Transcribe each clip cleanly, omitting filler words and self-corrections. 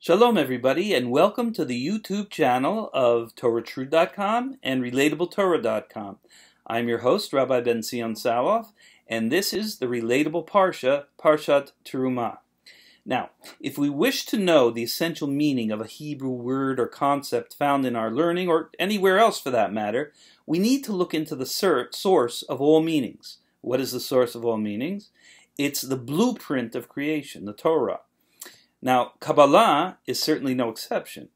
Shalom everybody, and welcome to the YouTube channel of TorahTrue.com and RelatableTorah.com. I'm your host, Rabbi Ben-Tzion Saloff, and this is the Relatable Parsha-TERUMA. Now, if we wish to know the essential meaning of a Hebrew word or concept found in our learning, or anywhere else for that matter, we need to look into the source of all meanings. What is the source of all meanings? It's the blueprint of creation, the Torah. Now, Kabbalah is certainly no exception.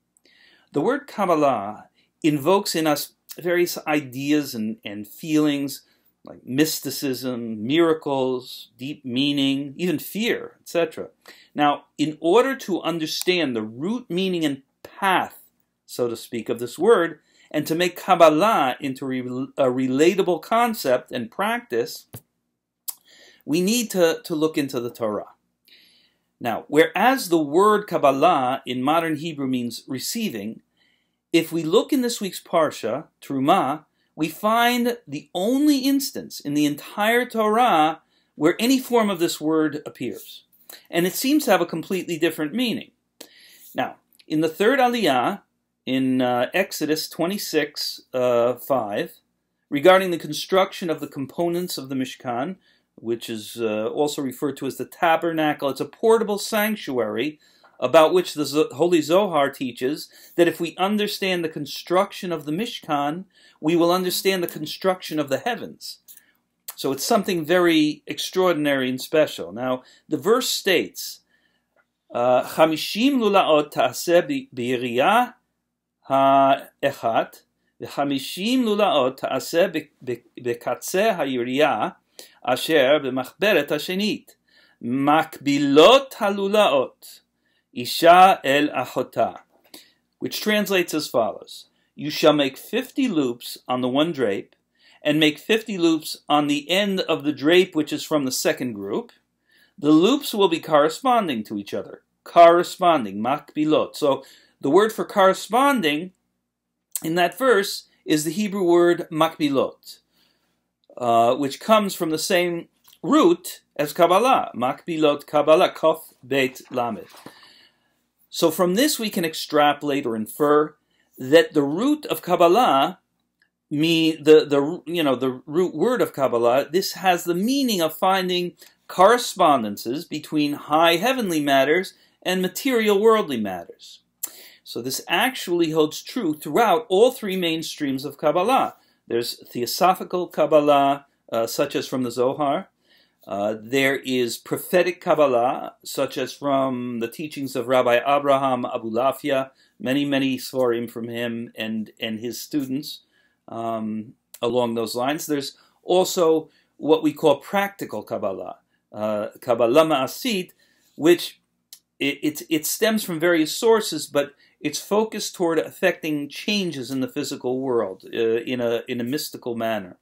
The word Kabbalah invokes in us various ideas and feelings like mysticism, miracles, deep meaning, even fear, etc. Now, in order to understand the root meaning and path, so to speak, of this word, and to make Kabbalah into a relatable concept and practice, we need to look into the Torah. Now, whereas the word Kabbalah in modern Hebrew means receiving, if we look in this week's Parsha, Teruma, we find the only instance in the entire Torah where any form of this word appears. And it seems to have a completely different meaning. Now, in the third Aliyah, in Exodus 26:5, regarding the construction of the components of the Mishkan, which is also referred to as the tabernacle. It's a portable sanctuary about which the Holy Zohar teaches that if we understand the construction of the Mishkan, we will understand the construction of the heavens. So it's something very extraordinary and special. Now, the verse states, 50 lulaot ta'aseh b'yiriyah ha'echat, ו50 lulaot ta'aseh b'katzeh ha'yiriyah, Asher b'machberet hashenit, makbilot halulaot, isha el achota, which translates as follows: you shall make 50 loops on the one drape, and make 50 loops on the end of the drape which is from the second group. The loops will be corresponding to each other. Corresponding, makbilot. So the word for corresponding in that verse is the Hebrew word makbilot, which comes from the same root as Kabbalah, Makbilot Kabbalah, Kof Beit Lamed. So from this we can extrapolate or infer that the root of Kabbalah, the root word of Kabbalah, this has the meaning of finding correspondences between high heavenly matters and material worldly matters. So this actually holds true throughout all three main streams of Kabbalah. There's theosophical Kabbalah, such as from the Zohar. There is prophetic Kabbalah, such as from the teachings of Rabbi Abraham Abulafia, many svarim from him and his students along those lines. There's also what we call practical Kabbalah, Kabbalah Ma'asit, which it stems from various sources, but it's focused toward affecting changes in the physical world in a mystical manner.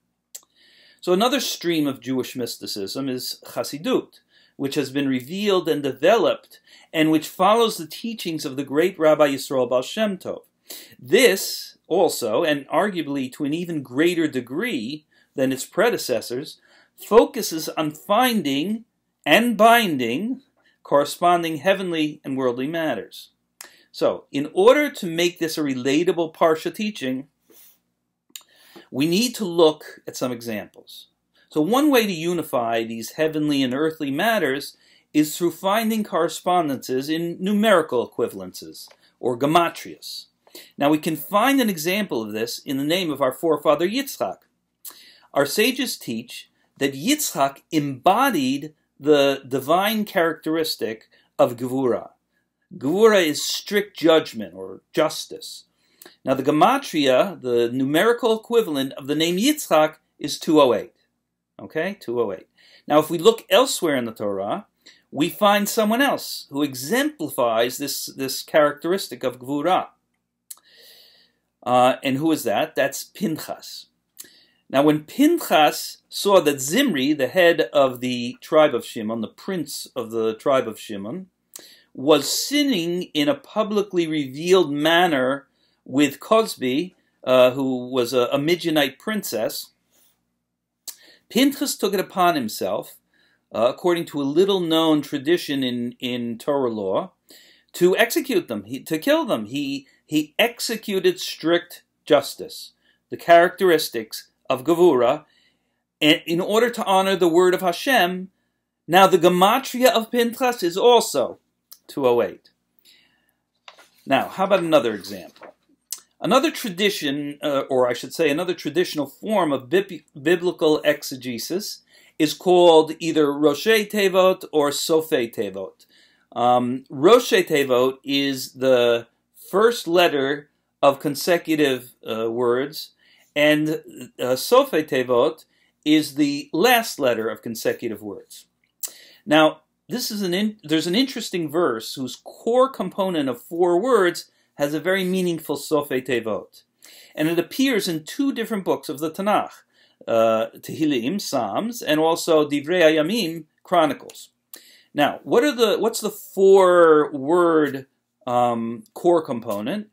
So another stream of Jewish mysticism is Chassidut, which has been revealed and developed, and which follows the teachings of the great Rabbi Yisrael Baal Shem Tov. This also, and arguably to an even greater degree than its predecessors, focuses on finding and binding corresponding heavenly and worldly matters. So, in order to make this a relatable Parsha teaching, we need to look at some examples. So one way to unify these heavenly and earthly matters is through finding correspondences in numerical equivalences, or gematrias. Now we can find an example of this in the name of our forefather Yitzchak. Our sages teach that Yitzchak embodied the divine characteristic of Gevurah. Gevurah is strict judgment or justice. Now the gematria, the numerical equivalent of the name Yitzchak, is 208. Okay, 208. Now if we look elsewhere in the Torah, we find someone else who exemplifies this characteristic of Gevurah. And who is that? That's Pinchas. Now when Pinchas saw that Zimri, the head of the tribe of Shimon, the prince of the tribe of Shimon, was sinning in a publicly revealed manner with Cosbi, who was a Midianite princess, Pinchas took it upon himself, according to a little-known tradition in Torah law, to execute them, to kill them. He executed strict justice, the characteristics of Gevura, in order to honor the word of Hashem. Now the gematria of Pinchas is also 208. Now, how about another example? Another tradition, or I should say another traditional form of biblical exegesis is called either Roshei Tevot or Sofei Tevot. Roshei Tevot is the first letter of consecutive words, and Sofei Tevot is the last letter of consecutive words. Now, there's an interesting verse whose core component of 4 words has a very meaningful Sofei Tevot. And it appears in 2 different books of the Tanakh, Tehillim, Psalms, and also Divrei Hayamim, Chronicles. Now, what's the 4-word core component?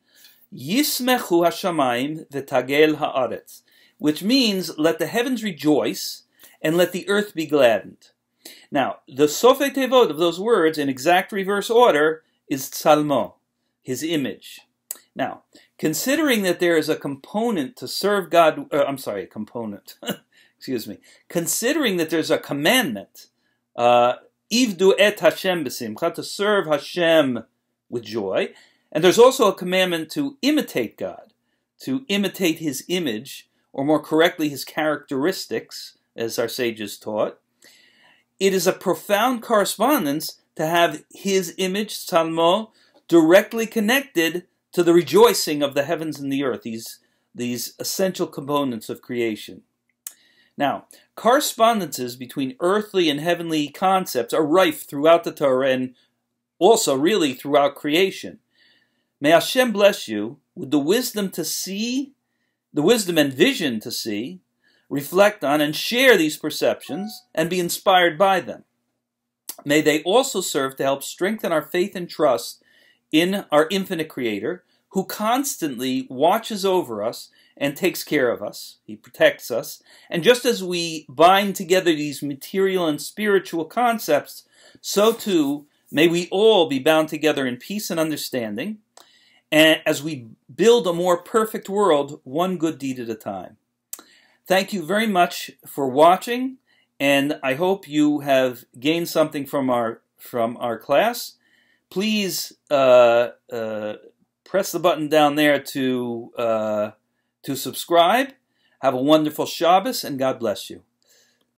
Yismechu hashamayim v'tagel haaretz, which means let the heavens rejoice and let the earth be gladdened. Now, the Sofei Tevot of those words in exact reverse order is Tzalmo, his image. Now, considering that there is a component to serve God, considering that there's a commandment, Ivdu et Hashem b'simcha, to serve Hashem with joy, and there's also a commandment to imitate God, to imitate his image, or more correctly, his characteristics, as our sages taught. It is a profound correspondence to have his image, Tzalmo, directly connected to the rejoicing of the heavens and the earth, these essential components of creation. Now, correspondences between earthly and heavenly concepts are rife throughout the Torah and also really throughout creation. May Hashem bless you with the wisdom to see, the wisdom and vision to see, reflect on, and share these perceptions and be inspired by them. May they also serve to help strengthen our faith and trust in our infinite Creator, who constantly watches over us and takes care of us. He protects us. And just as we bind together these material and spiritual concepts, so too may we all be bound together in peace and understanding, and as we build a more perfect world, one good deed at a time. Thank you very much for watching, and I hope you have gained something from our class. Please press the button down there to subscribe. Have a wonderful Shabbos, and God bless you.